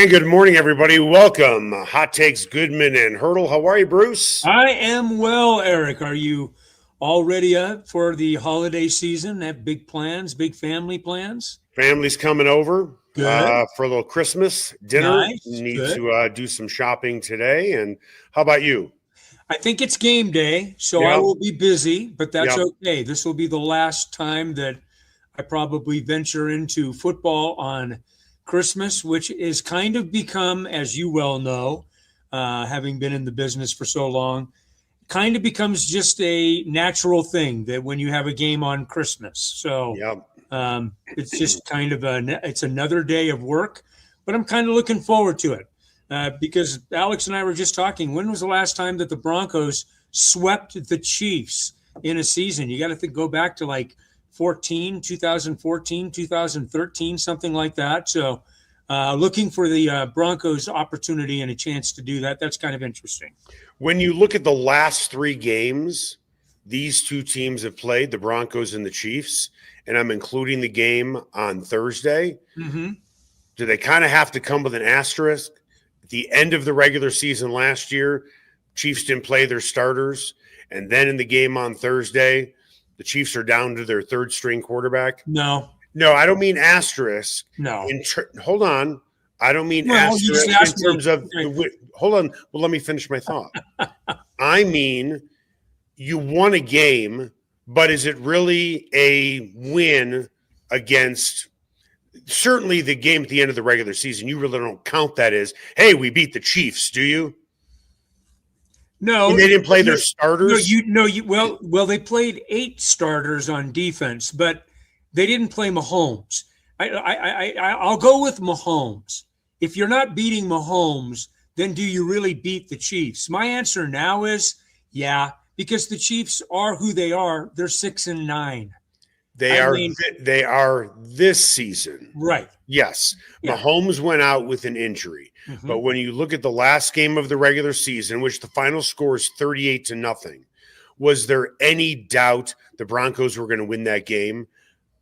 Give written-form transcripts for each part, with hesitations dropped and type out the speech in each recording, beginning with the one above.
And good morning, everybody. Welcome. Hot Takes Goodman and Haertl. How are you, Bruce? I am well, Eric. Are you all ready up for the holiday season? Have big plans, big family plans? Family's coming over Good. for a little Christmas dinner. Nice. Need Good. to do some shopping today. And how about you? I think it's game day, so I Yeah, will be busy, but that's yeah. okay. This will be the last time that I probably venture into football on Christmas, which is kind of become, as you well know, having been in the business for so long, kind of becomes just a natural thing that when you have a game on Christmas. So Yeah. it's just kind of it's another day of work, but I'm kind of looking forward to it because Alex and I were just talking. When was the last time that the Broncos swept the Chiefs in a season? You got to go back to like 2014, 2013, something like that. So looking for the Broncos opportunity and a chance to do that. That's kind of interesting. When you look at the last three games these two teams have played, the Broncos and the Chiefs, and I'm including the game on Thursday, do they kind of have to come with an asterisk? At the end of the regular season last year, Chiefs didn't play their starters. And then in the game on Thursday, the Chiefs are down to their third string quarterback. No, I don't mean asterisk. no. Hold on. I don't mean Well, you just asterisk asked in terms me. of hold on. Well, let me finish my thought. I mean, you won a game, but is it really a win against certainly the game at the end of the regular season? You really don't count that as, hey, we beat the Chiefs, do you? No, And they didn't play their starters. Well, they played 8 starters on defense, but they didn't play Mahomes. I'll go with Mahomes. If you're not beating Mahomes, then do you really beat the Chiefs? My answer now is yeah, because the Chiefs are who they are. They're 6-9. They are this season. Right. Yes. Yeah. Mahomes went out with an injury. Mm-hmm. But when you look at the last game of the regular season, which the final score is 38-0, was there any doubt the Broncos were going to win that game?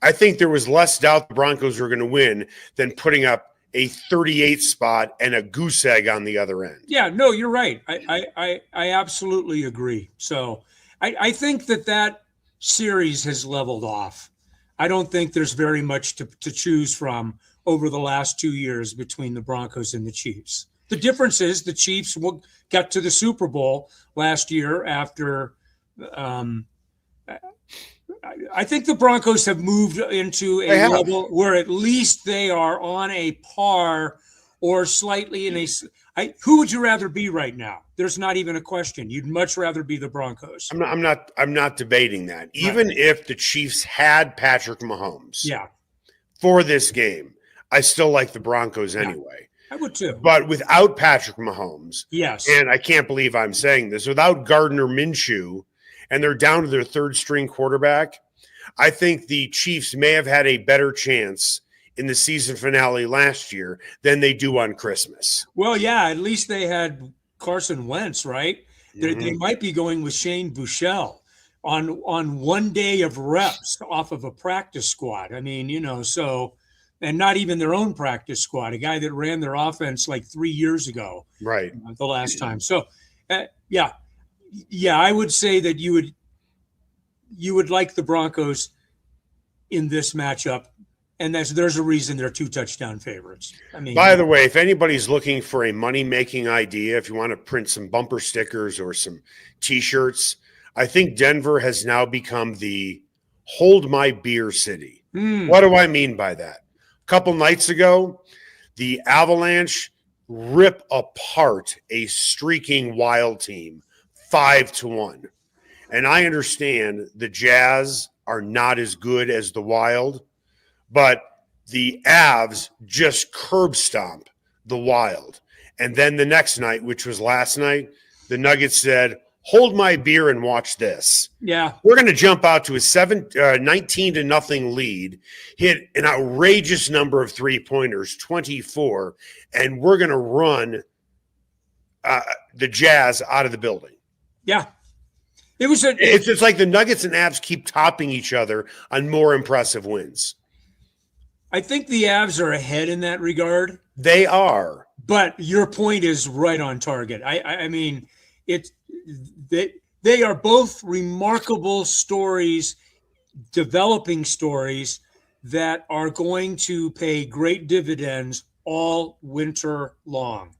I think there was less doubt the Broncos were going to win than putting up a 38 spot and a goose egg on the other end. Yeah, no, you're right. I absolutely agree. So I think that series has leveled off. I don't think there's very much to choose from over the last 2 years between the Broncos and the Chiefs. The difference is the Chiefs got to the Super Bowl last year after I think the Broncos have moved into a level where at least they are on a par or slightly in a. Who would you rather be right now? There's not even a question. You'd much rather be the Broncos. I'm not debating that. Even if the Chiefs had Patrick Mahomes, for this game, I still like the Broncos anyway. I would too. But without Patrick Mahomes, yes, and I can't believe I'm saying this, without Gardner Minshew, and they're down to their third string quarterback, I think the Chiefs may have had a better chance in the season finale last year than they do on Christmas. Well, yeah, at least they had Carson Wentz, right? They might be going with Shane Buechele on 1 day of reps off of a practice squad. I mean, so and not even their own practice squad, a guy that ran their offense like 3 years ago, right? The last time. So, yeah, I would say that you would like the Broncos in this matchup. And there's a reason they're 2 touchdown favorites. I mean, by the way, if anybody's looking for a money-making idea, if you want to print some bumper stickers or some T-shirts, I think Denver has now become the hold my beer city. What do I mean by that? A couple nights ago, the Avalanche rip apart a streaking Wild team 5-1. And I understand the Jazz are not as good as the Wild, but the Avs just curb stomp the Wild. And then the next night, which was last night, the Nuggets said, hold my beer and watch this. Yeah. We're going to jump out to a 19-0 lead, hit an outrageous number of three-pointers, 24, and we're going to run the Jazz out of the building. Yeah. It's just like the Nuggets and Avs keep topping each other on more impressive wins. I think the Avs are ahead in that regard. They are. But your point is right on target. I mean, they are both remarkable stories, developing stories that are going to pay great dividends all winter long.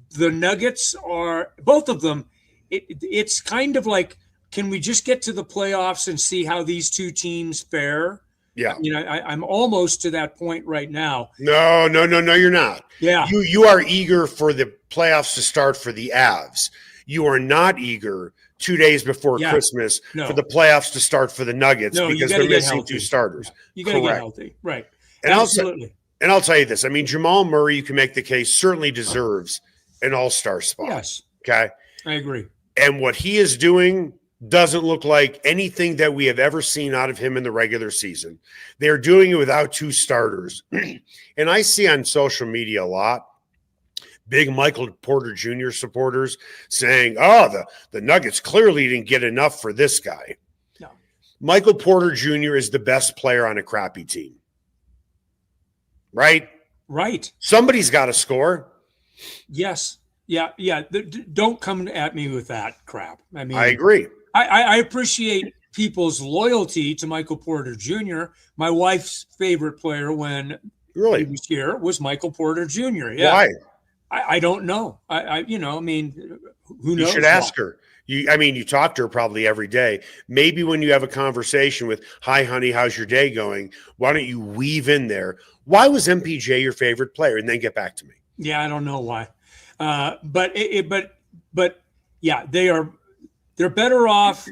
The Nuggets are, both of them, it's kind of like, can we just get to the playoffs and see how these two teams fare? Yeah. I'm almost to that point right now. No, you're not. Yeah. You are eager for the playoffs to start for the Avs. You are not eager 2 days before Christmas for the playoffs to start for the Nuggets because they're missing two starters. You got to get healthy. Right. And Absolutely. I'll tell you this. I mean, Jamal Murray, you can make the case, certainly deserves an all-star spot. Yes. Okay. I agree. And what he is doing doesn't look like anything that we have ever seen out of him in the regular season. They're doing it without two starters. And I see on social media a lot, big Michael Porter Jr. supporters saying, oh, the Nuggets clearly didn't get enough for this guy. No. Michael Porter Jr. is the best player on a crappy team. Right? Right. Somebody's got to score. Yes. Yeah. Don't come at me with that crap. I mean, I agree. I appreciate people's loyalty to Michael Porter Jr. My wife's favorite player when he was here was Michael Porter Jr. Yeah. Why? I don't know. I mean, who knows? You should ask her. You talk to her probably every day. Maybe when you have a conversation with, hi, honey, how's your day going? Why don't you weave in there? Why was MPJ your favorite player? And then get back to me. Yeah, I don't know why. But yeah, they're better off.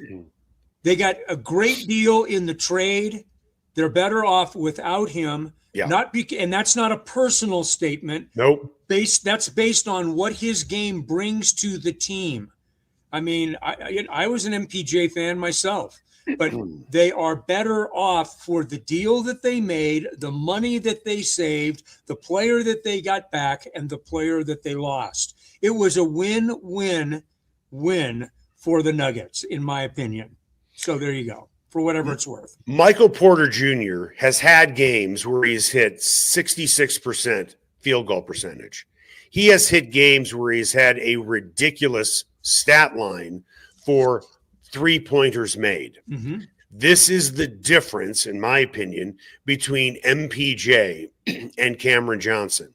They got a great deal in the trade. They're better off without him. Yeah. And that's not a personal statement. Nope. That's based on what his game brings to the team. I mean, I was an MPJ fan myself, but they are better off for the deal that they made, the money that they saved, the player that they got back, and the player that they lost. It was a win-win-win for the Nuggets, in my opinion. So there you go, for whatever it's worth. Michael Porter Jr. has had games where he's hit 66% field goal percentage. He has hit games where he's had a ridiculous stat line for three-pointers made. Mm-hmm. This is the difference, in my opinion, between MPJ and Cameron Johnson.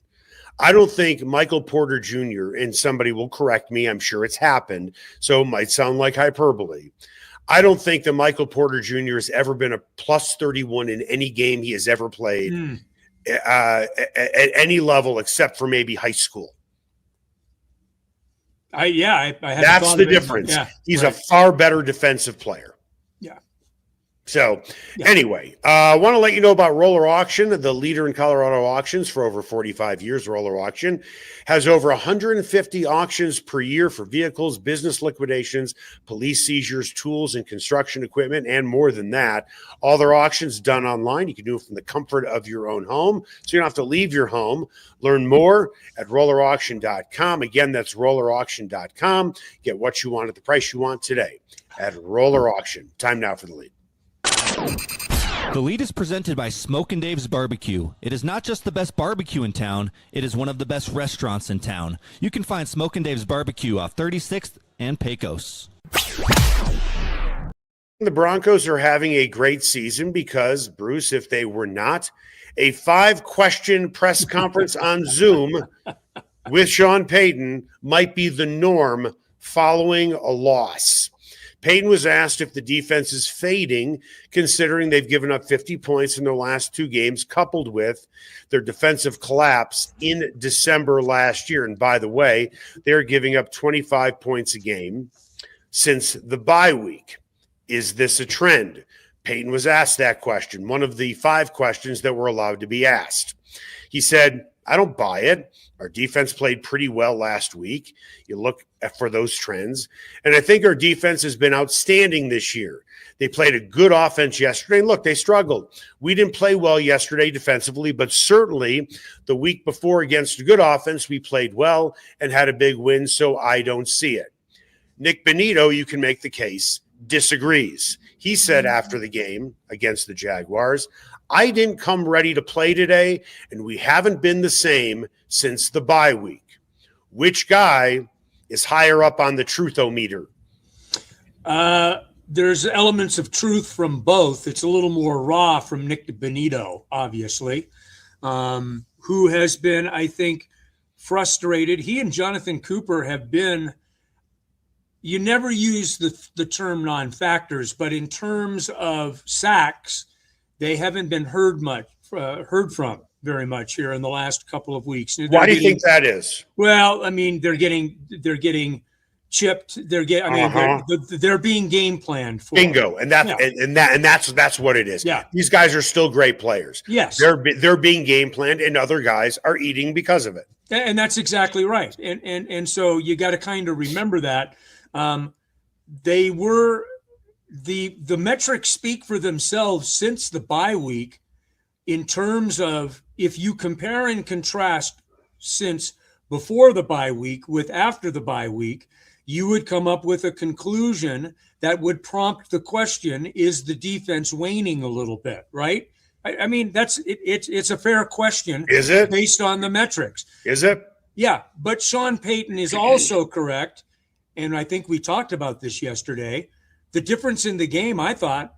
I don't think Michael Porter Jr., and somebody will correct me, I'm sure it's happened, so it might sound like hyperbole. I don't think that Michael Porter Jr. has ever been a plus 31 in any game he has ever played at any level except for maybe high school. I That's the difference. Yeah, he's a far better defensive player. Yeah. So anyway, I want to let you know about Roller Auction, the leader in Colorado auctions for over 45 years. Roller Auction has over 150 auctions per year for vehicles, business liquidations, police seizures, tools and construction equipment, and more than that. All their auctions done online. You can do it from the comfort of your own home, so you don't have to leave your home. Learn more at rollerauction.com. Again, that's rollerauction.com. Get what you want at the price you want today at Roller Auction. Time now for the lead. The lead is presented by Smokin' Dave's Barbecue. It is not just the best barbecue in town, it is one of the best restaurants in town. You can find Smokin' Dave's Barbecue off 36th and Pecos. The Broncos are having a great season because, Bruce, if they were not, a 5-question press conference on Zoom with Sean Payton might be the norm following a loss. Payton was asked if the defense is fading, considering they've given up 50 points in their last 2 games, coupled with their defensive collapse in December last year. And by the way, they're giving up 25 points a game since the bye week. Is this a trend? Payton was asked that question, one of the 5 questions that were allowed to be asked. He said, I don't buy it. Our defense played pretty well last week. You look for those trends. And I think our defense has been outstanding this year. They played a good offense yesterday. And look, they struggled. We didn't play well yesterday defensively, but certainly the week before against a good offense, we played well and had a big win, so I don't see it. Nick Bonitto, you can make the case, disagrees. He said after the game against the Jaguars, I didn't come ready to play today, and we haven't been the same since the bye week. Which guy is higher up on the truthometer? There's elements of truth from both. It's a little more raw from Nick Bonitto, obviously, who has been, I think, frustrated. He and Jonathon Cooper have been, you never use the term non-factors, but in terms of sacks, they haven't been heard from very much here in the last couple of weeks. Why do you think that is? Well, I mean, they're getting chipped. They're being game planned for. Bingo, and that's what it is. Yeah, these guys are still great players. Yes, they're being game planned, and other guys are eating because of it. And that's exactly right. And so you got to kind of remember that. They were the metrics speak for themselves since the bye week in terms of if you compare and contrast since before the bye week with after the bye week, you would come up with a conclusion that would prompt the question, is the defense waning a little bit, right? I mean, it's a fair question. Is it? Based on the metrics. Is it? Yeah, but Sean Payton is also correct, and I think we talked about this yesterday. The difference in the game, I thought,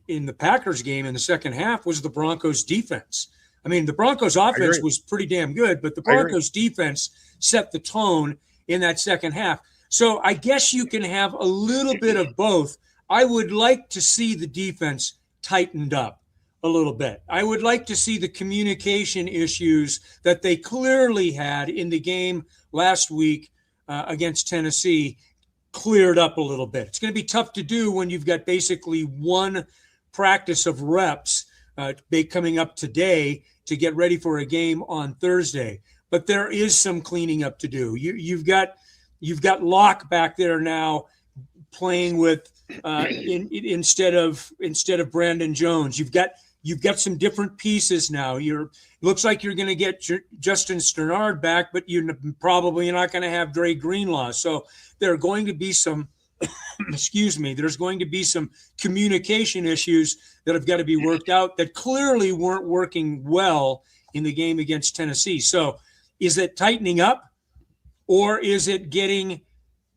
in the Packers game in the second half was the Broncos defense. I mean, the Broncos offense was pretty damn good, but the Broncos defense set the tone in that second half. So I guess you can have a little bit of both. I would like to see the defense tightened up a little bit. I would like to see the communication issues that they clearly had in the game last week against Tennessee cleared up a little bit. It's going to be tough to do when you've got basically one practice of reps coming up today to get ready for a game on Thursday. But there is some cleaning up to do. You've got Locke back there now playing with instead of Brandon Jones. You've got some different pieces now. Looks like you're going to get Justin Sternard back, but you're probably not going to have Dre Greenlaw. So there are going to be some, there's going to be some communication issues that have got to be worked out that clearly weren't working well in the game against Tennessee. So is it tightening up or is it getting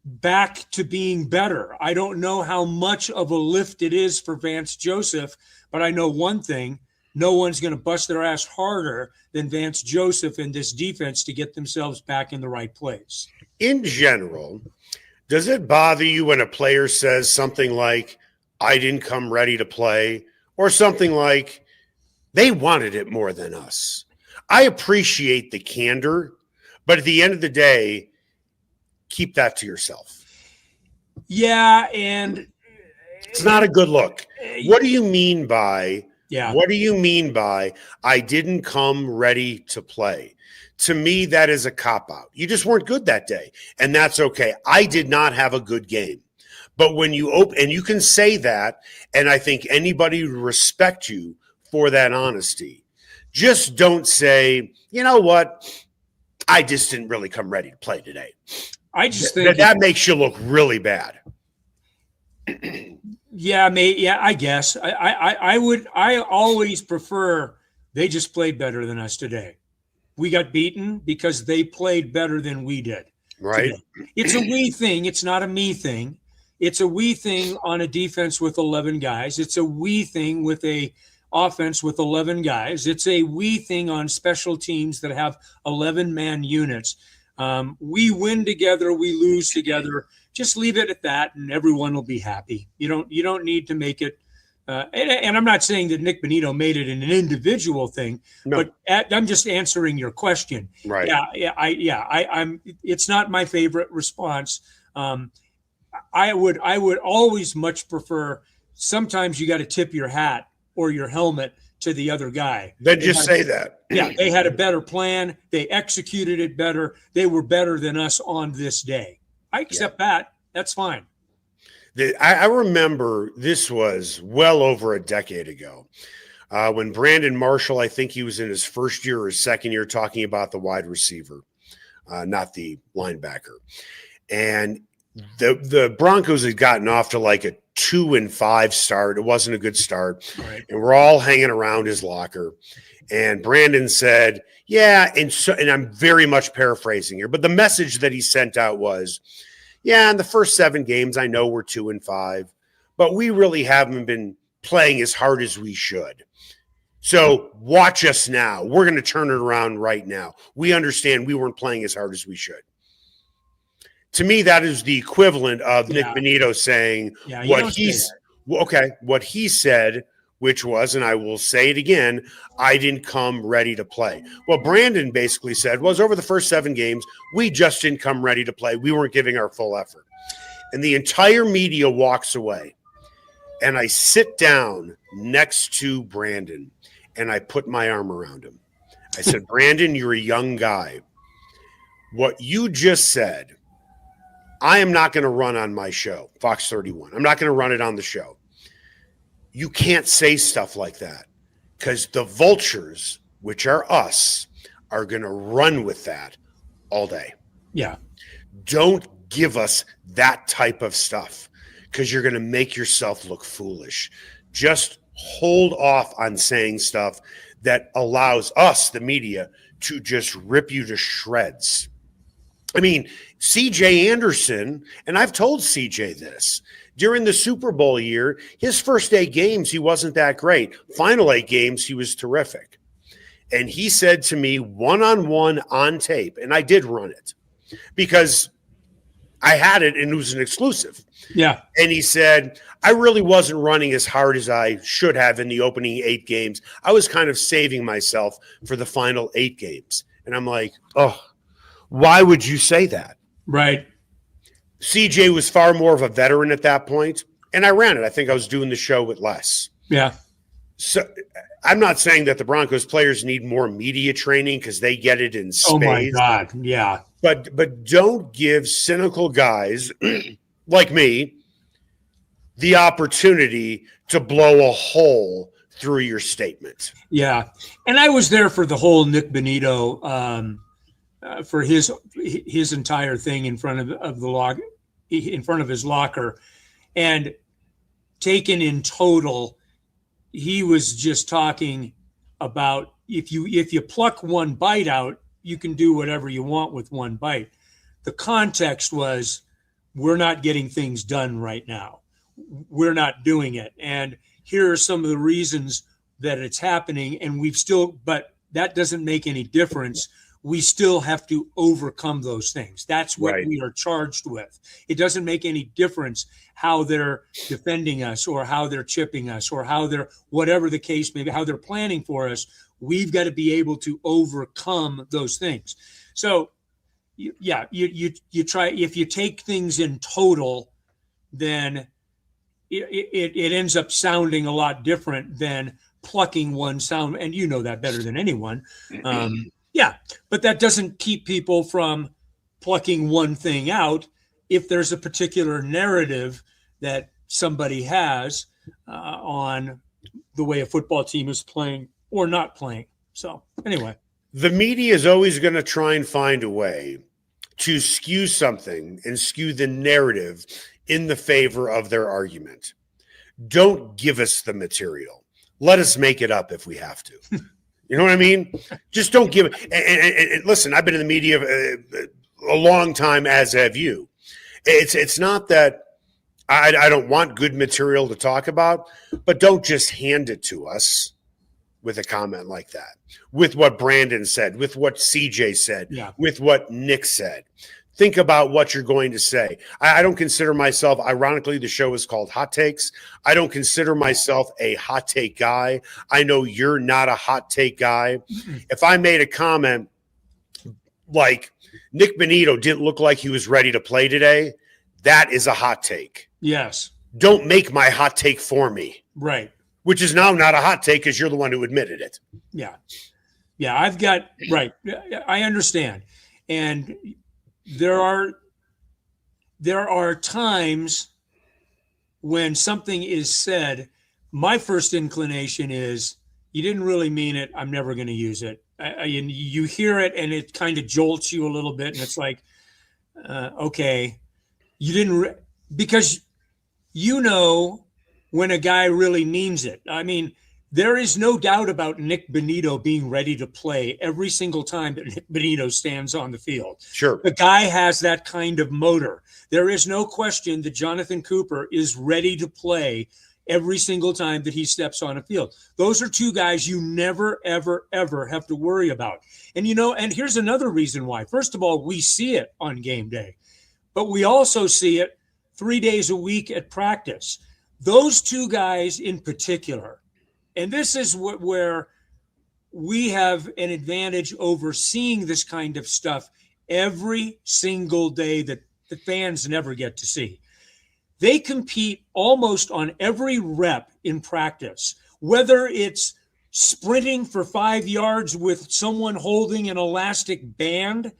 back to being better? I don't know how much of a lift it is for Vance Joseph, but I know one thing: no one's going to bust their ass harder than Vance Joseph in this defense to get themselves back in the right place. In general, does it bother you when a player says something like, I didn't come ready to play, or something like, they wanted it more than us? I appreciate the candor, but at the end of the day, keep that to yourself. Yeah, and it's not a good look. What do you mean by what do you mean by I didn't come ready to play? To me, that is a cop-out. You just weren't good that day, and that's okay. I did not have a good game. But when you open, and you can say that, and I think anybody would respect you for that honesty. Just don't say, you know what, I just didn't really come ready to play today. I just think that makes you look really bad. Yeah, I guess. I always prefer they just played better than us today. We got beaten because they played better than we did. Right. Today. It's a we thing. It's not a me thing. It's a we thing on a defense with 11 guys. It's a we thing with a offense with 11 guys. It's a we thing on special teams that have 11-man units. We win together, we lose together. Just leave it at that, and everyone will be happy. You don't need to make it. And I'm not saying that Nick Bonitto made it an individual thing, but I'm just answering your question. Right. I'm. It's not my favorite response. I would always much prefer. Sometimes you got to tip your hat or your helmet to the other guy. Then just say that. Yeah, they had a better plan. They executed it better. They were better than us on this day. I accept that. That's fine. I remember this was well over a decade ago when Brandon Marshall, I think he was in his first year or his second year, talking about the wide receiver, not the linebacker. And the Broncos had gotten off to like a 2-5 start. It wasn't a good start. Right. And we're all hanging around his locker. And Brandon said, yeah, and I'm very much paraphrasing here, but the message that he sent out was, yeah, in the first 7 games, I know we're 2-5, but we really haven't been playing as hard as we should. So watch us now. We're going to turn it around right now. We understand we weren't playing as hard as we should. To me, that is the equivalent of Nick Bonitto saying what he said, which was, and I will say it again, I didn't come ready to play. What Brandon basically said was, over the first 7 games, we just didn't come ready to play. We weren't giving our full effort. And the entire media walks away. And I sit down next to Brandon, and I put my arm around him. I said, Brandon, you're a young guy. What you just said, I am not going to run on my show, Fox 31. I'm not going to run it on the show. You can't say stuff like that, because the vultures, which are us, are going to run with that all day. Yeah. Don't give us that type of stuff, because you're going to make yourself look foolish. Just hold off on saying stuff that allows us, the media, to just rip you to shreds. I mean, C.J. Anderson, and I've told C.J. this, during the Super Bowl year, his first 8 games, he wasn't that great. Final 8 games, he was terrific. And he said to me, one-on-one on tape, and I did run it because I had it and it was an exclusive. Yeah. And he said, I really wasn't running as hard as I should have in the opening 8 games. I was kind of saving myself for the final 8 games. And I'm like, oh, why would you say that? Right. CJ was far more of a veteran at that point, and I ran it. I think I was doing the show with less. Yeah. So I'm not saying that the Broncos players need more media training, because they get it in spades. Oh my God. Yeah. But don't give cynical guys like me the opportunity to blow a hole through your statement. Yeah. And I was there for the whole Nick Bonitto, for his entire thing in front of the log, in front of his locker, and taken in total, he was just talking about if you pluck one bite out, you can do whatever you want with one bite. The context was, we're not getting things done right now. We're not doing it. And here are some of the reasons that it's happening. And but that doesn't make any difference. We still have to overcome those things. That's what we are charged with. It doesn't make any difference how they're defending us or how they're chipping us or how they're, whatever the case may be, how they're planning for us. We've got to be able to overcome those things. So, you try, if you take things in total, then it ends up sounding a lot different than plucking one sound. And you know that better than anyone. Yeah, but that doesn't keep people from plucking one thing out if there's a particular narrative that somebody has on the way a football team is playing or not playing. So anyway. The media is always going to try and find a way to skew something and skew the narrative in the favor of their argument. Don't give us the material. Let us make it up if we have to. You know what I mean? Just don't give it. And listen, I've been in the media a long time, as have you. It's not that I don't want good material to talk about, but don't just hand it to us with a comment like that, with what Brandon said, with what CJ said, with what Nick said. Think about what you're going to say. I don't consider myself, ironically, the show is called Hot Takes. I don't consider myself a hot take guy. I know you're not a hot take guy. If I made a comment like Nick Bonitto didn't look like he was ready to play today, that is a hot take. Yes. Don't make my hot take for me. Right. Which is now not a hot take because you're the one who admitted it. Yeah. Yeah, I've got, right. I understand. And there are times when something is said, my first inclination is, you didn't really mean it. I'm never going to use it. You hear it and it kind of jolts you a little bit. And it's like, okay, you didn't, because you know when a guy really means it. I mean, there is no doubt about Nick Bonitto being ready to play every single time that Nick Bonitto stands on the field. Sure. The guy has that kind of motor. There is no question that Jonathan Cooper is ready to play every single time that he steps on a field. Those are two guys you never, ever, ever have to worry about. And, and here's another reason why. First of all, we see it on game day, but we also see it 3 days a week at practice. Those two guys in particular, and this is where we have an advantage over seeing this kind of stuff every single day that the fans never get to see. They compete almost on every rep in practice, whether it's sprinting for 5 yards with someone holding an elastic band.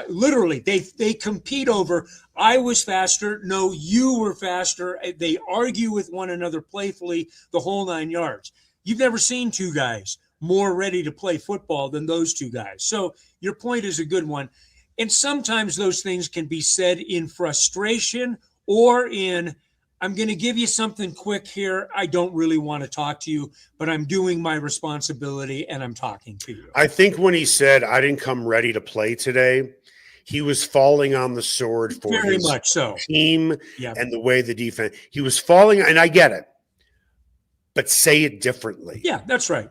Literally, they compete over, I was faster, no, you were faster. They argue with one another playfully the whole 9 yards. You've never seen two guys more ready to play football than those two guys. So your point is a good one. And sometimes those things can be said in frustration or in, I'm going to give you something quick here. I don't really want to talk to you, but I'm doing my responsibility and I'm talking to you. I think when he said, I didn't come ready to play today, he was falling on the sword for very his much so team and the way the defense. He was falling, and I get it, but say it differently. Yeah, that's right.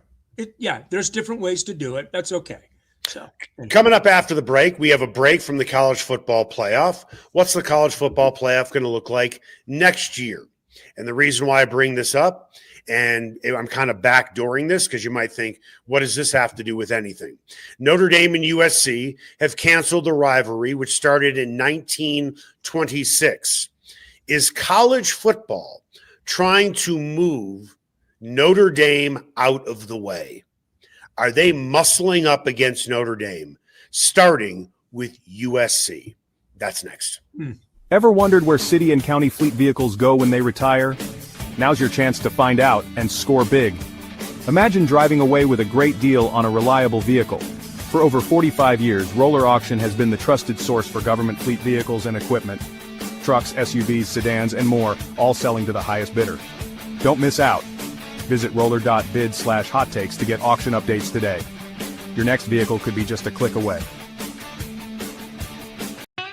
There's different ways to do it. That's okay. So coming up after the break, we have a break from the college football playoff. What's the college football playoff going to look like next year? And the reason why I bring this up, and I'm kind of backdooring this because you might think, what does this have to do with anything? Notre Dame and USC have canceled the rivalry, which started in 1926. Is college football trying to move Notre Dame out of the way? Are they muscling up against Notre Dame, starting with USC? That's next. Ever wondered where city and county fleet vehicles go when they retire? Now's your chance to find out and score big. Imagine driving away with a great deal on a reliable vehicle. For over 45 years, Roller Auction has been the trusted source for government fleet vehicles and equipment. Trucks, SUVs, sedans, and more, all selling to the highest bidder. Don't miss out. Visit roller.bid/hot takes to get auction updates today. Your next vehicle could be just a click away.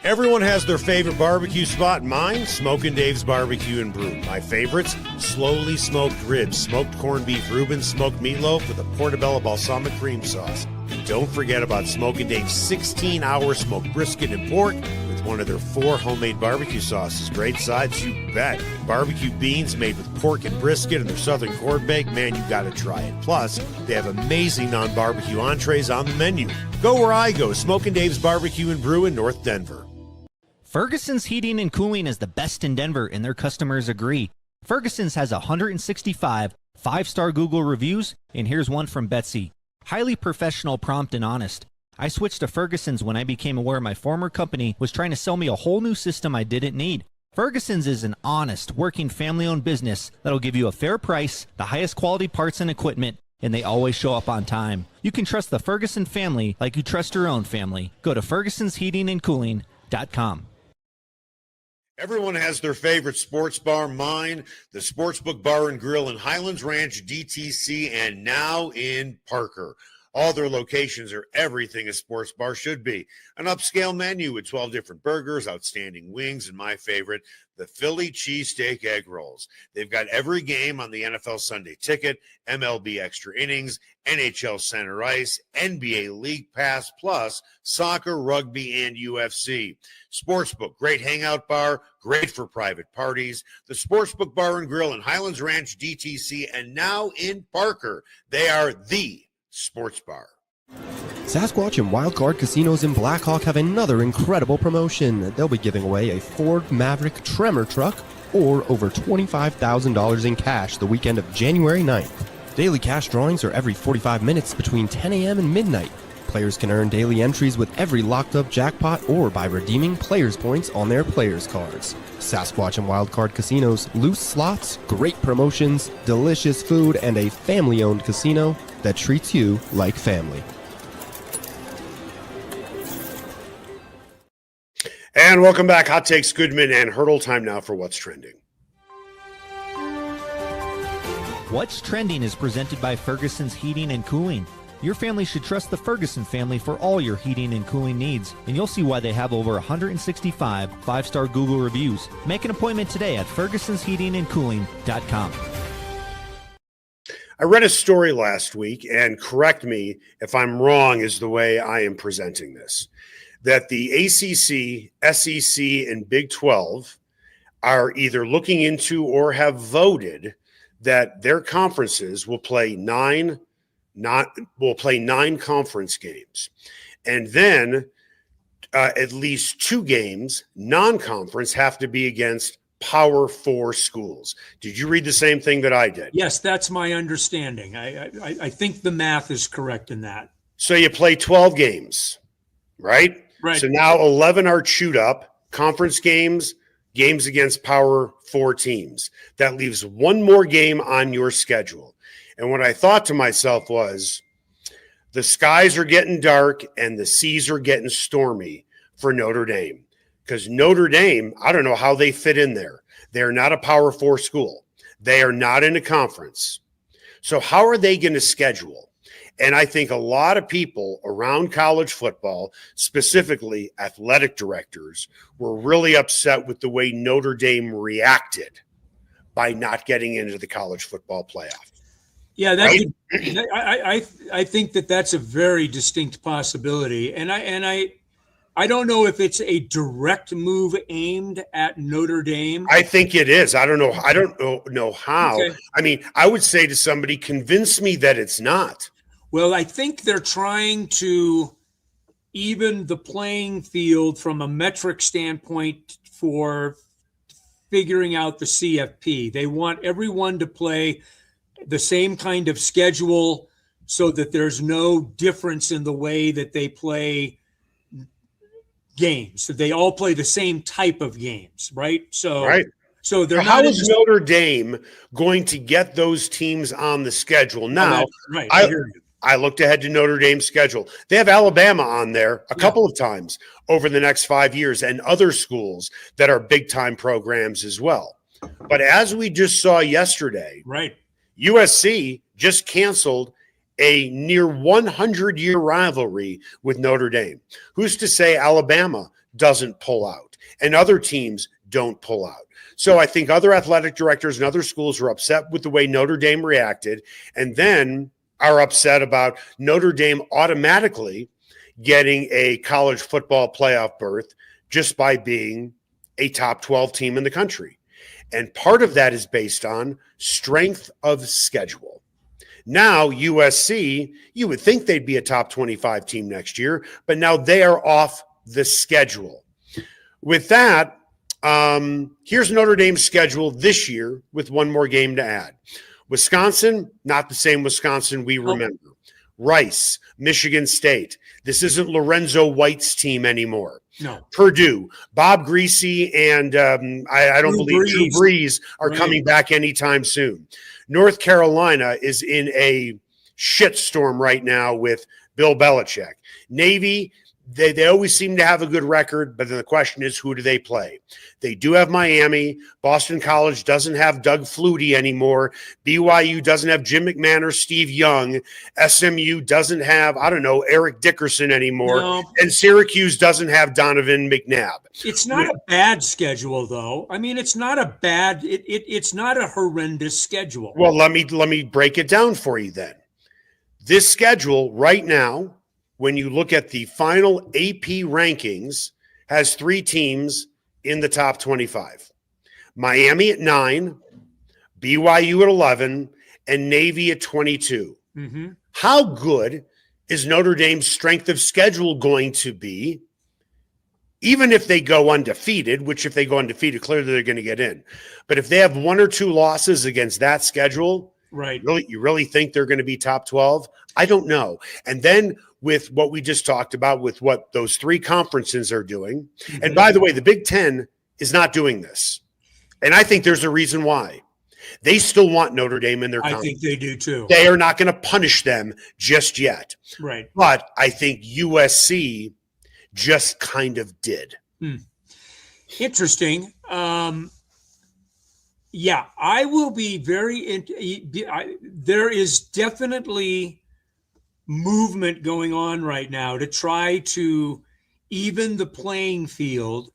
Everyone has their favorite barbecue spot. Mine, Smokin' Dave's Barbecue and Brew. My favorites, slowly smoked ribs, smoked corned beef Reuben, smoked meatloaf with a portobello balsamic cream sauce. And don't forget about Smokin' Dave's 16-hour smoked brisket and pork with one of their 4 homemade barbecue sauces. Great sides, you bet. Barbecue beans made with pork and brisket and their southern corn bake. Man, you got to try it. Plus, they have amazing non-barbecue entrees on the menu. Go where I go, Smokin' Dave's Barbecue and Brew in North Denver. Ferguson's Heating and Cooling is the best in Denver, and their customers agree. Ferguson's has 165 5-star Google reviews, and here's one from Betsy. Highly professional, prompt, and honest. I switched to Ferguson's when I became aware my former company was trying to sell me a whole new system I didn't need. Ferguson's is an honest, working, family-owned business that'll give you a fair price, the highest quality parts and equipment, and they always show up on time. You can trust the Ferguson family like you trust your own family. Go to fergusonsheatingandcooling.com. Everyone has their favorite sports bar. Mine, the Sportsbook Bar and Grill in Highlands Ranch, DTC, and now in Parker. All their locations are everything a sports bar should be. An upscale menu with 12 different burgers, outstanding wings, and my favorite, the Philly cheesesteak egg rolls. They've got every game on the NFL Sunday Ticket, MLB Extra Innings, NHL Center Ice, NBA League Pass, plus soccer, rugby, and UFC. Sportsbook, great hangout bar, great for private parties. The Sportsbook Bar and Grill in Highlands Ranch, DTC, and now in Parker. They are the sports bar. Sasquatch and Wildcard Casinos in Blackhawk have another incredible promotion. They'll be giving away a Ford Maverick Tremor truck or over $25,000 in cash the weekend of January 9th. Daily cash drawings are every 45 minutes between 10 a.m. and midnight. Players can earn daily entries with every locked-up jackpot or by redeeming players' points on their players' cards. Sasquatch and Wildcard Casinos, loose slots, great promotions, delicious food, and a family-owned casino that treats you like family. And welcome back. Hot Takes, Goodman and Haertl. Time now for What's Trending. What's Trending is presented by Ferguson's Heating and Cooling. Your family should trust the Ferguson family for all your heating and cooling needs, and you'll see why they have over 165 five-star Google reviews. Make an appointment today at fergusonsheatingandcooling.com. I read a story last week, and correct me if I'm wrong is the way I am presenting this, that the ACC, SEC, and Big 12 are either looking into or have voted that their conferences will play nine conference games, and then at least 2 games non-conference have to be against Power 4 schools. Did you read the same thing that I did? Yes, that's my understanding. I think the math is correct in that. So you play 12 games, right? Right. So now 11 are chewed up, conference games against Power 4 teams. That leaves one more game on your schedule. And what I thought to myself was, the skies are getting dark and the seas are getting stormy for Notre Dame. Because Notre Dame, I don't know how they fit in there. They're not a Power 4 school. They are not in a conference. So how are they going to schedule? And I think a lot of people around college football, specifically athletic directors, were really upset with the way Notre Dame reacted by not getting into the college football playoff. Yeah, Right? I think that's a very distinct possibility, and I don't know if it's a direct move aimed at Notre Dame. I think it is. I don't know how. Okay. I mean, I would say to somebody, convince me that it's not. Well, I think they're trying to even the playing field from a metric standpoint for figuring out the CFP. They want everyone to play the same kind of schedule so that there's no difference in the way that they play games. So they all play the same type of games, right? So, Right. So they're How not is Notre Dame going to get those teams on the schedule? Now, right. I looked ahead to Notre Dame's schedule. They have Alabama on there a couple of times over the next 5 years, and other schools that are big-time programs as well. But as we just saw yesterday, Right. USC just canceled a near 100-year rivalry with Notre Dame. Who's to say Alabama doesn't pull out and other teams don't pull out? So I think other athletic directors and other schools were upset with the way Notre Dame reacted, and then are upset about Notre Dame automatically getting a college football playoff berth just by being a top 12 team in the country. And part of that is based on strength of schedule. Now, USC, you would think they'd be a top 25 team next year, but now they are off the schedule. With that, here's Notre Dame's schedule this year with one more game to add. Wisconsin, not the same Wisconsin we remember. Rice, Michigan State. This isn't Lorenzo White's team anymore. No. Purdue, Bob Greasy, and I don't believe Drew Brees are coming back anytime soon. North Carolina is in a shitstorm right now with Bill Belichick. Navy, they always seem to have a good record, but then the question is, who do they play? They do have Miami. Boston College doesn't have Doug Flutie anymore. BYU doesn't have Jim McMahon or Steve Young. SMU doesn't have, Eric Dickerson anymore. No. And Syracuse doesn't have Donovan McNabb. It's not a bad schedule, though. I mean, it's not a bad. It's not a horrendous schedule. Well, let me break it down for you then. This schedule right now, when you look at the final AP rankings, has 3 teams in the top 25. Miami at 9, BYU at 11, and Navy at 22. Mm-hmm. How good is Notre Dame's strength of schedule going to be, even if they go undefeated, which if they go undefeated, clearly they're going to get in. But if they have 1 or 2 losses against that schedule, right? You really think they're going to be top 12? I don't know. And then with what we just talked about, with what those 3 conferences are doing. Mm-hmm. And by the way, the Big Ten is not doing this. And I think there's a reason why. They still want Notre Dame in their conference. I think they do too. They are not going to punish them just yet. Right. But I think USC just kind of did. Interesting. Yeah, I will be there is definitely movement going on right now to try to even the playing field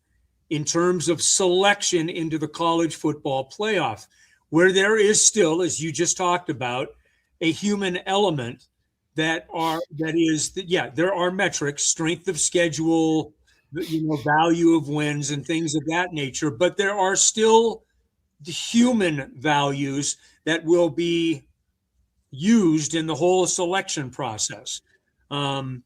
in terms of selection into the college football playoff, where there is still, as you just talked about, a human element there are metrics, strength of schedule, value of wins and things of that nature, but there are still the human values that will be used in the whole selection process. And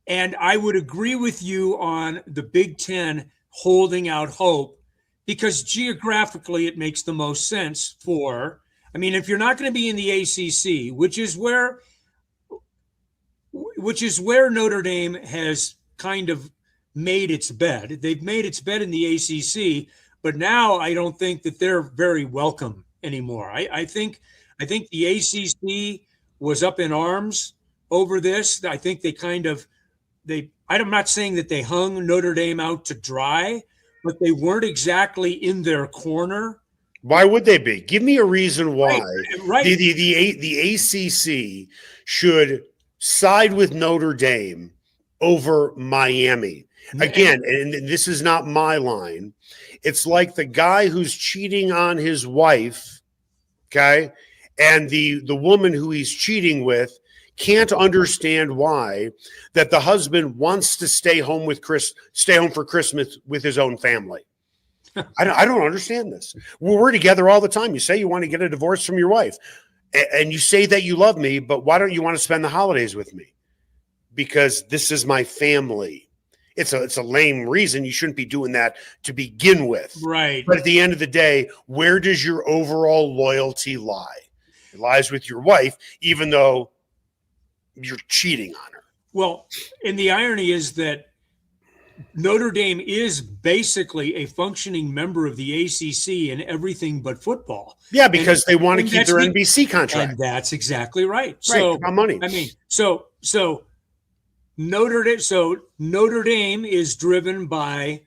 I would agree with you on the Big Ten holding out hope, because geographically it makes the most sense if you're not going to be in the ACC, which is where Notre Dame has kind of made its bed. They've made its bed in the ACC, but now I don't think that they're very welcome anymore. I think the ACC was up in arms over this. I think I'm not saying that they hung Notre Dame out to dry, but they weren't exactly in their corner. Why would they be? Give me a reason why Right. the ACC should side with Notre Dame over Miami. Again, and this is not my line. It's like the guy who's cheating on his wife, okay, and the woman who he's cheating with can't understand why that the husband wants to stay home for Christmas with his own family. I don't understand this. We're together all the time. You say you want to get a divorce from your wife, and you say that you love me, but why don't you want to spend the holidays with me? Because this is my family. It's a lame reason. You shouldn't be doing that to begin with. Right. But at the end of the day, where does your overall loyalty lie? It lies with your wife, even though you're cheating on her. Well, and the irony is that Notre Dame is basically a functioning member of the ACC in everything but football. Yeah, because they want to keep their NBC contract. And that's exactly right. So about money. So Notre Dame is driven by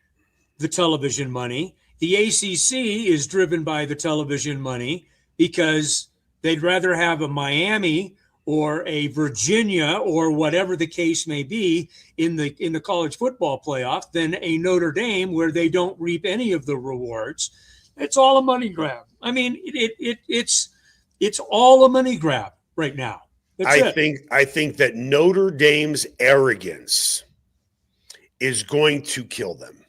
the television money. The ACC is driven by the television money because they'd rather have a Miami or a Virginia or whatever the case may be in the college football playoff than a Notre Dame where they don't reap any of the rewards. It's all a money grab. It's all a money grab right now. I think that Notre Dame's arrogance is going to kill them.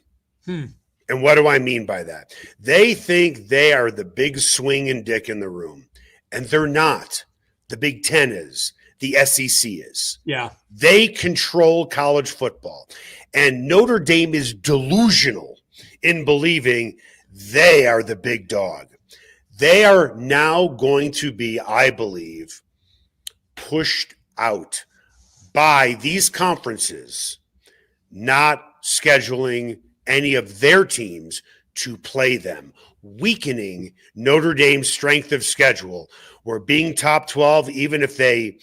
And what do I mean by that? They think they are the big swinging dick in the room, and they're not. The Big Ten is. The SEC is. Yeah. They control college football. And Notre Dame is delusional in believing they are the big dog. They are now going to be, I believe, pushed out by these conferences not scheduling any of their teams to play them, weakening Notre Dame's strength of schedule. Or being top 12, even if they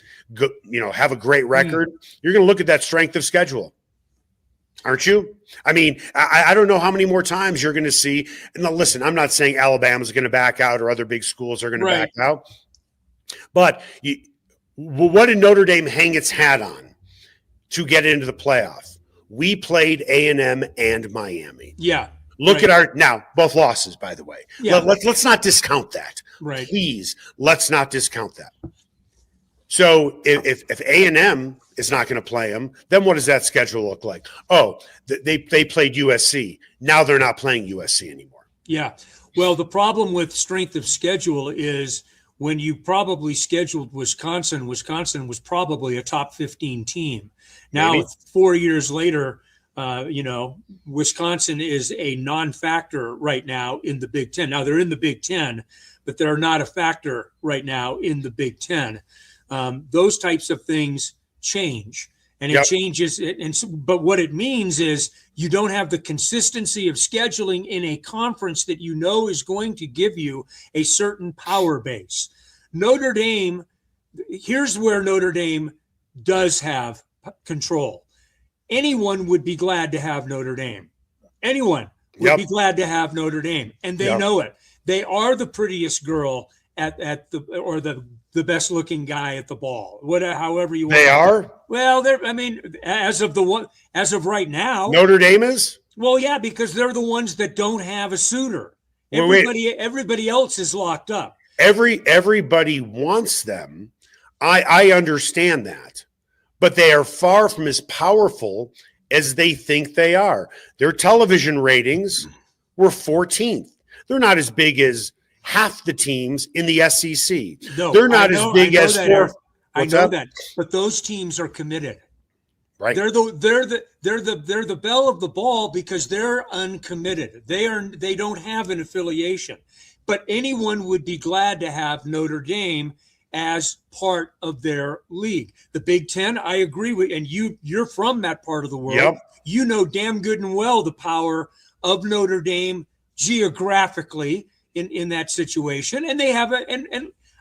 have a great record, you're going to look at that strength of schedule, aren't you? I don't know how many more times you're going to see. Now, listen, I'm not saying Alabama's going to back out or other big schools are going to back out. But what did Notre Dame hang its hat on to get into the playoff? We played A&M and Miami. Yeah. Look at now, both losses, by the way. Yeah. Let's not discount that. Right. Please, let's not discount that. So if A&M is not going to play them, then what does that schedule look like? Oh, they played USC. Now they're not playing USC anymore. Yeah. Well, the problem with strength of schedule is when you probably scheduled Wisconsin was probably a top 15 team. Now, Maybe. 4 years later, Wisconsin is a non-factor right now in the Big Ten. Now they're in the Big Ten, but they're not a factor right now in the Big Ten. Those types of things change, and it changes. But what it means is you don't have the consistency of scheduling in a conference that you know is going to give you a certain power base. Notre Dame, here's where Notre Dame does have control. Anyone would be glad to have Notre Dame. Anyone would be glad to have Notre Dame, and they know it. They are the prettiest girl at the or the best looking guy at the ball. However you want. They are. Well, I mean, as of right now, Notre Dame is. Well, yeah, because they're the ones that don't have a suitor. Well, Everybody else is locked up. Everybody wants them. I understand that, but they are far from as powerful as they think they are. Their television ratings were 14th. They're not as big as half the teams in the SEC. No, they're not as big as four. I know that, but those teams are committed. Right. They're the belle of the ball because they're uncommitted. They don't have an affiliation. But anyone would be glad to have Notre Dame as part of their league. The Big Ten, I agree with, and you're from that part of the world. Yep. You know damn good and well the power of Notre Dame geographically in that situation. And they have and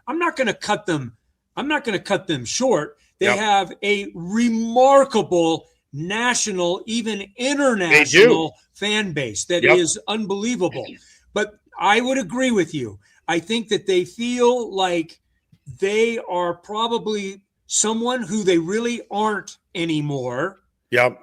I'm not going to cut them. I'm not going to cut them short. They have a remarkable national, even international fan base that is unbelievable. But I would agree with you. I think that they feel like they are probably someone who they really aren't anymore. Yep.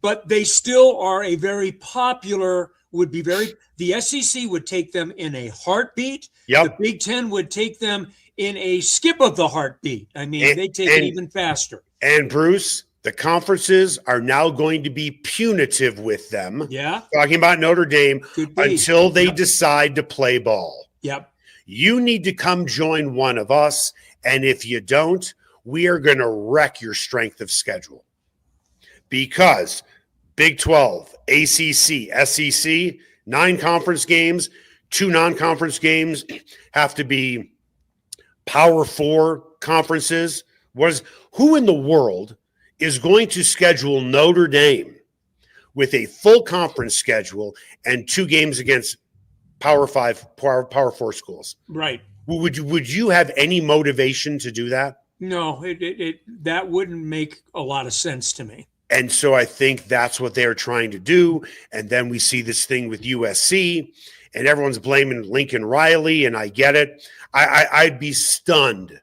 But they still are a very popular, the SEC would take them in a heartbeat. Yep. The Big Ten would take them in a skip of the heartbeat. I mean, they take it even faster. And Bruce, the conferences are now going to be punitive with them. Yeah. Talking about Notre Dame until they decide to play ball. Yep. You need to come join one of us. And if you don't, we are going to wreck your strength of schedule. Because Big 12, ACC, SEC, 9 conference games, 2 non-conference games have to be Power 4 conferences. Who in the world is going to schedule Notre Dame with a full conference schedule and 2 games against Power 5, Power 4 schools? Right. Would you have any motivation to do that? No, that wouldn't make a lot of sense to me. And so I think that's what they're trying to do. And then we see this thing with USC, and everyone's blaming Lincoln Riley, and I get it. I'd be stunned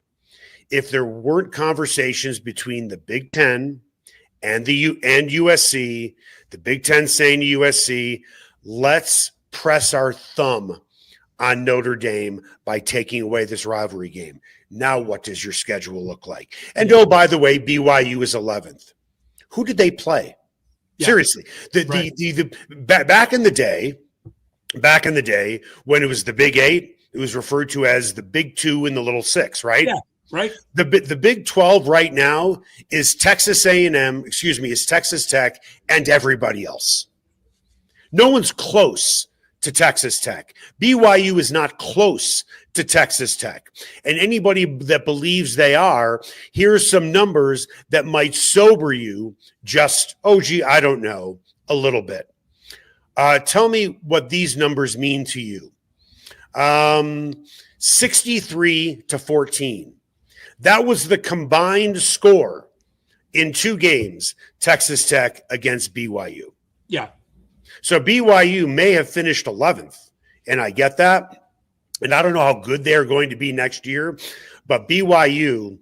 if there weren't conversations between the Big Ten and USC, the Big Ten saying to USC, let's press our thumb on Notre Dame by taking away this rivalry game. Now what does your schedule look like? And oh, by the way, BYU is 11th. Who did they play? Yeah. Seriously, back in the day when it was the Big 8, it was referred to as the Big 2 and the Little 6, right? Yeah, right. The Big 12 right now is Texas A&M, is Texas Tech and everybody else. No one's close to Texas Tech. BYU is not close to Texas Tech. And anybody that believes they are, here's some numbers that might sober you just, I don't know, a little bit. Tell me what these numbers mean to you. 63-14. That was the combined score in 2 games, Texas Tech against BYU. Yeah. So BYU may have finished 11th, and I get that. And I don't know how good they're going to be next year, but BYU,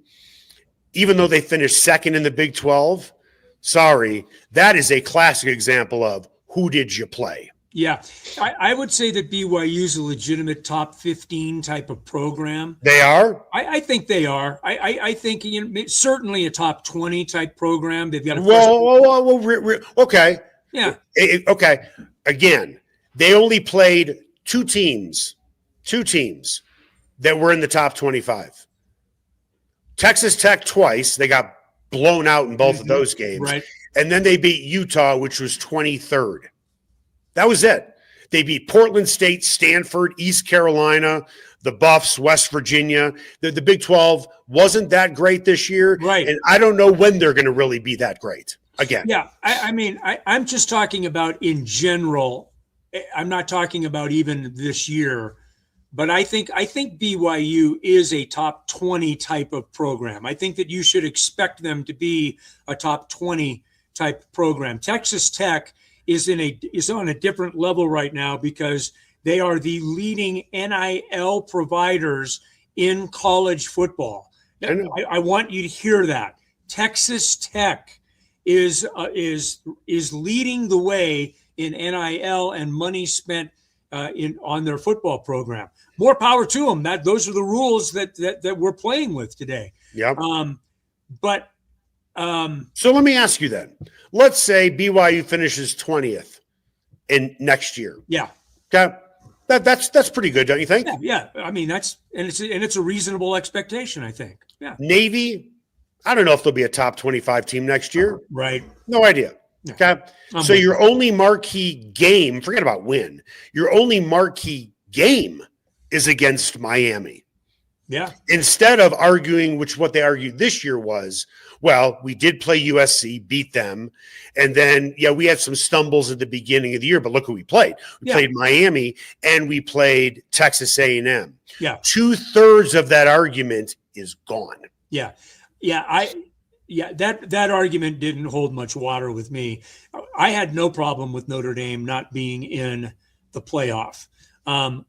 even though they finished second in the Big 12, that is a classic example of who did you play? Yeah, I would say that BYU is a legitimate top 15 type of program. They are? I think they are. I think certainly a top 20 type program. They've got okay. Yeah. Okay. Again, they only played 2 teams that were in the top 25. Texas Tech twice. They got blown out in both of those games. Right. And then they beat Utah, which was 23rd. That was it. They beat Portland State, Stanford, East Carolina, the Buffs, West Virginia. The Big 12 wasn't that great this year. Right. And I don't know when they're going to really be that great again. Yeah. I'm just talking about in general. I'm not talking about even this year. But I think BYU is a top 20 type of program. I think that you should expect them to be a top 20 type program. Texas Tech is on a different level right now because They are the leading NIL providers in college football. I want you to hear that. Texas Tech is leading the way in NIL and money spent on their football program. More power to them. Those are the rules that we're playing with today. Yep. So let me ask you then. Let's say BYU finishes 20th in next year. Yeah. Okay. That's pretty good, don't you think? Yeah. I mean, it's a reasonable expectation, I think. Yeah. Navy, I don't know if they'll be a top 25 team next year. Right. No idea. Yeah. Okay. So your only marquee game, forget about win, your only marquee game is against Miami. Yeah. Instead of arguing, which what they argued this year was, well, we did play USC, beat them, and then, we had some stumbles at the beginning of the year, but look who we played. We played Miami, and we played Texas A&M. Yeah. 2/3 of that argument is gone. Yeah. That argument didn't hold much water with me. I had no problem with Notre Dame not being in the playoff. And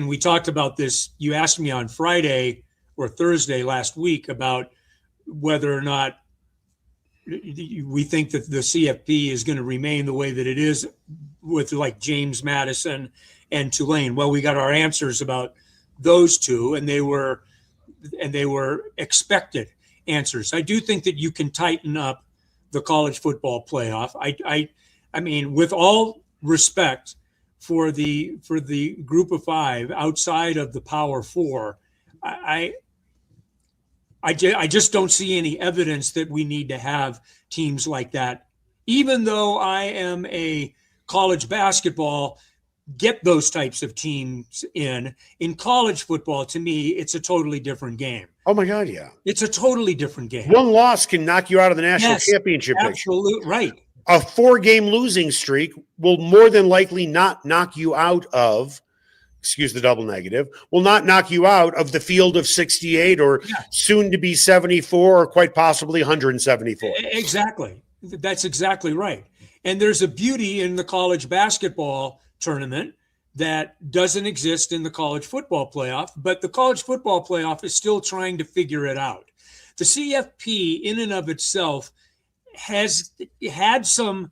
we talked about this. You asked me on Friday or Thursday last week about whether or not we think that the CFP is going to remain the way that it is with like James Madison and Tulane. Well, we got our answers about those two, and they were expected answers. I do think that you can tighten up the college football playoff. I mean, with all respect for the group of five outside of the Power Four, I just don't see any evidence that we need to have teams like that. Even though I am a college basketball, get those types of teams in college football, to me, it's a totally different game. Oh my God, yeah. It's a totally different game. One loss can knock you out of the national championship picture. Absolutely right. A 4-game losing streak will more than likely not knock you out of, excuse the double negative, will not knock you out of the field of 68 or soon to be 74 or quite possibly 174. Exactly. That's exactly right. And there's a beauty in the college basketball tournament that doesn't exist in the college football playoff, but the college football playoff is still trying to figure it out. The CFP in and of itself has had some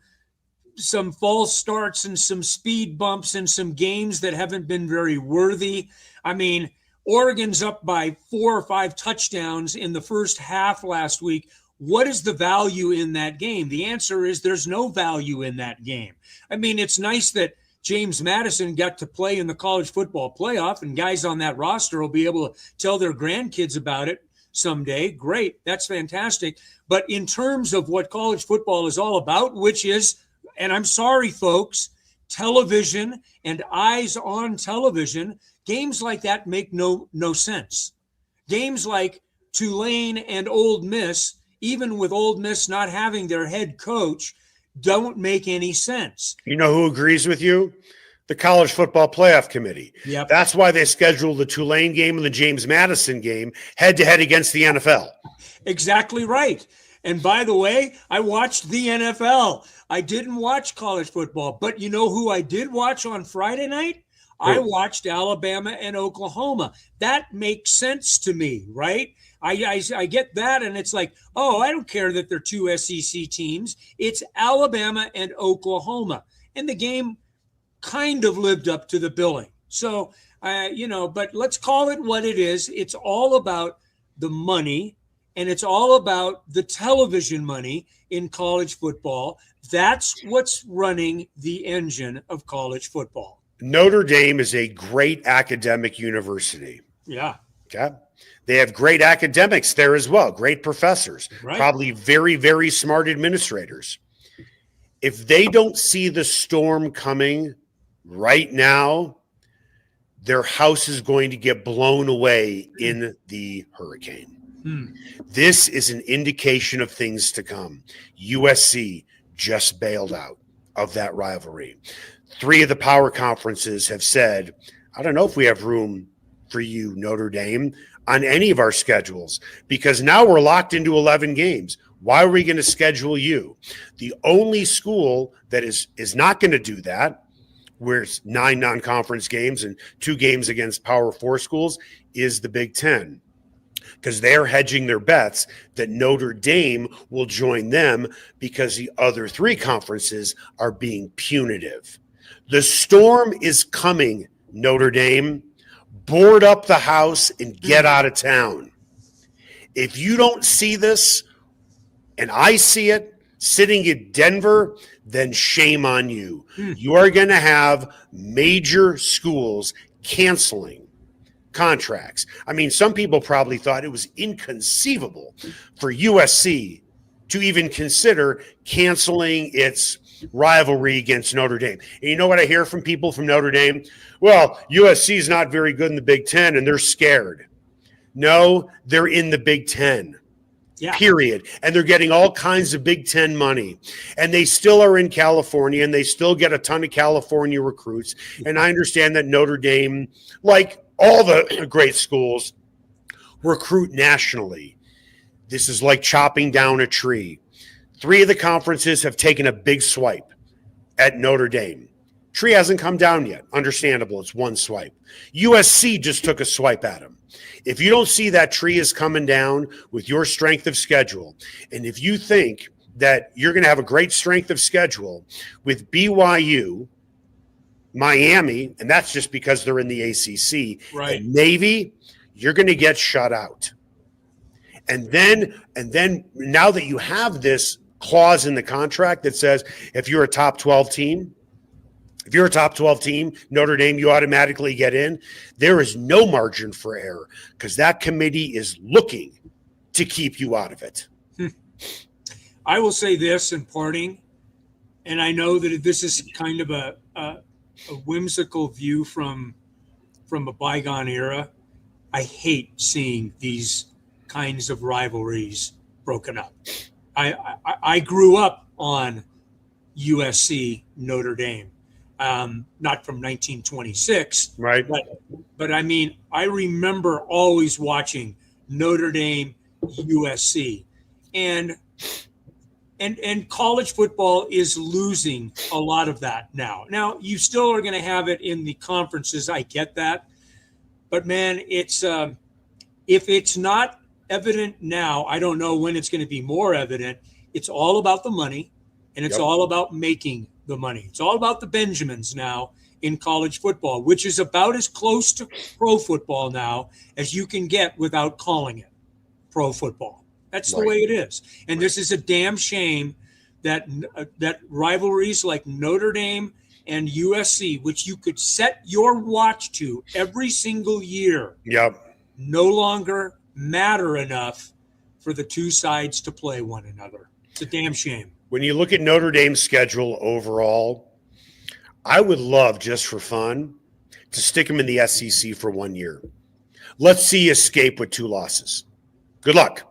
false starts and some speed bumps and some games that haven't been very worthy. I mean, Oregon's up by 4 or 5 touchdowns in the first half last week. What is the value in that game? The answer is there's no value in that game. I mean, it's nice that James Madison got to play in the college football playoff, and guys on that roster will be able to tell their grandkids about it someday. Great. That's fantastic. But in terms of what college football is all about, which is, and I'm sorry, folks, television and eyes on television, games like that make no sense. Games like Tulane and Ole Miss, even with Ole Miss not having their head coach, don't make any sense. You know who agrees with you? The College Football Playoff Committee. Yep. That's why they scheduled the Tulane game and the James Madison game head-to-head against the NFL. Exactly right. And by the way, I watched the NFL. I didn't watch college football, but you know who I did watch on Friday night? I watched Alabama and Oklahoma. That makes sense to me, right? I get that, and it's like, oh, I don't care that they're 2 SEC teams. It's Alabama and Oklahoma. And the game kind of lived up to the billing. So, but let's call it what it is. It's all about the money, and it's all about the television money in college football. That's what's running the engine of college football. Notre Dame is a great academic university. Yeah. Okay. They have great academics there as well, great professors, probably very, very smart administrators. If they don't see the storm coming right now, their house is going to get blown away in the hurricane. This is an indication of things to come. USC just bailed out of that rivalry. 3 of the power conferences have said, I don't know if we have room for you, Notre Dame, on any of our schedules, because now we're locked into 11 games. Why are we going to schedule you? The only school that is not going to do that where it's 9 non-conference games and 2 games against Power 4 schools, is the Big Ten. Because they're hedging their bets that Notre Dame will join them because the other 3 conferences are being punitive. The storm is coming, Notre Dame. Board up the house and get out of town. If you don't see this, and I see it sitting in Denver, then shame on you. You are going to have major schools canceling contracts. I mean, some people probably thought it was inconceivable for USC to even consider canceling its rivalry against Notre Dame. And you know what I hear from people from Notre Dame? Well, USC is not very good in the Big Ten and they're scared. No, they're in the Big Ten. Yeah. Period. And they're getting all kinds of Big Ten money. And they still are in California, and they still get a ton of California recruits. And I understand that Notre Dame, like all the great schools, recruit nationally. This is like chopping down a tree. 3 of the conferences have taken a big swipe at Notre Dame. Tree hasn't come down yet. Understandable. It's one swipe. USC just took a swipe at him. If you don't see that tree is coming down with your strength of schedule, and if you think that you're going to have a great strength of schedule with BYU, Miami, and that's just because they're in the ACC, right, and Navy, you're going to get shut out. And then now that you have this clause in the contract that says if you're a top 12 team, Notre Dame, you automatically get in. There is no margin for error because that committee is looking to keep you out of it. I will say this in parting, and I know that this is kind of a whimsical view from a bygone era. I hate seeing these kinds of rivalries broken up. I grew up on USC Notre Dame. Not from 1926, right? But I mean, I remember always watching Notre Dame, USC, and college football is losing a lot of that now. Now you still are going to have it in the conferences. I get that, but man, it's if it's not evident now, I don't know when it's going to be more evident. It's all about the money, and it's all about making the money. It's all about the Benjamins now in college football, which is about as close to pro football now as you can get without calling it pro football. That's the way it is. And this is a damn shame that rivalries like Notre Dame and USC, which you could set your watch to every single year, no longer matter enough for the 2 sides to play one another. It's a damn shame. When you look at Notre Dame's schedule overall, I would love, just for fun, to stick them in the SEC for 1 year. Let's see you escape with 2 losses. Good luck.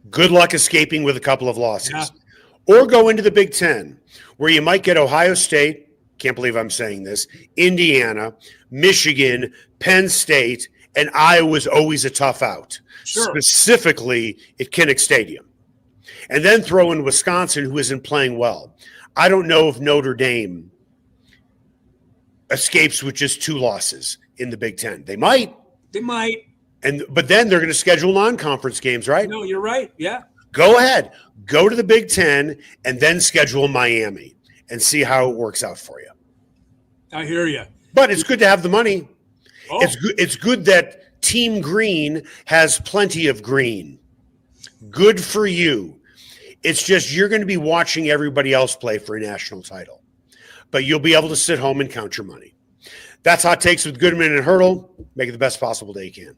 Good luck escaping with a couple of losses. Yeah. Or go into the Big Ten, where you might get Ohio State, can't believe I'm saying this, Indiana, Michigan, Penn State, and Iowa's always a tough out, specifically at Kinnick Stadium. And then throw in Wisconsin, who isn't playing well. I don't know if Notre Dame escapes with just 2 losses in the Big Ten. They might. But then they're going to schedule non-conference games, right? No, you're right. Yeah. Go ahead. Go to the Big Ten and then schedule Miami and see how it works out for you. I hear you. But it's good to have the money. Oh. It's good that Team Green has plenty of green. Good for you. It's just you're going to be watching everybody else play for a national title. But you'll be able to sit home and count your money. That's Hot Takes with Goodman and Haertl. Make it the best possible day you can.